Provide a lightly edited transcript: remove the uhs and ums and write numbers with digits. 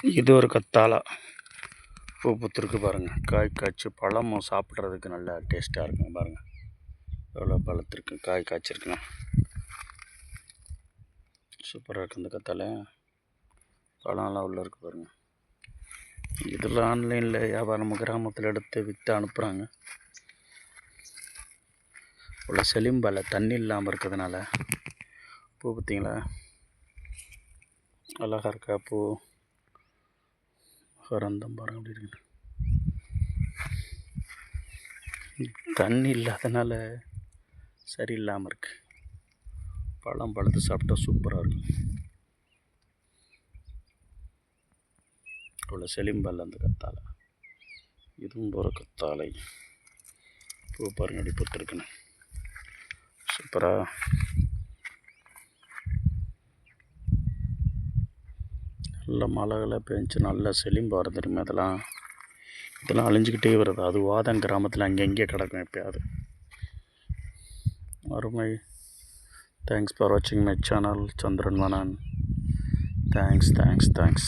இது ஒரு கத்தாழை பூ பூத்துருக்கு பாருங்கள். காய் காய்ச்சி பழமும் சாப்பிட்றதுக்கு நல்லா டேஸ்ட்டாக இருக்குங்க. பாருங்கள் எவ்வளோ பழத்திருக்கு, காய் காய்ச்சிருக்குங்க. சூப்பராக இருக்குது இந்த கத்தாழை. பழம்லாம் உள்ளே இருக்குது பாருங்கள். இதில் ஆன்லைனில் வியாபாரம் நம்ம கிராமத்தில் எடுத்து விற்று அனுப்புகிறாங்க. உள்ள செலிம்பலை தண்ணி இல்லாமல் இருக்கிறதுனால பூ பார்த்தீங்களா அழகாக இருக்கா பூ. மகரந்தம் பாருங்க அப்படி இருக்கு. தண்ணி இல்லாதனால சரியில்லாமல் இருக்கு. பழம் பழுத்து சாப்பிட்டா சூப்பராக இருக்கும். இவ்வளோ செலிம்பல் அந்த கத்தாழை. இதுவும் ஒரு கத்தாழை பூ பாருங்க அப்படி பூத்துருக்குன்னு சூப்பராக. நல்ல மழைகளை பெஞ்சு நல்ல செலிம்பு வர தெரியுமா. இதெல்லாம் அழிஞ்சிக்கிட்டே வருது. அது வாதம் கிராமத்தில் அங்கங்கே கிடக்கும் எப்போயாவது. அருமை. தேங்க்ஸ் ஃபார் வாட்சிங் my channel Chandran Manan. Thanks.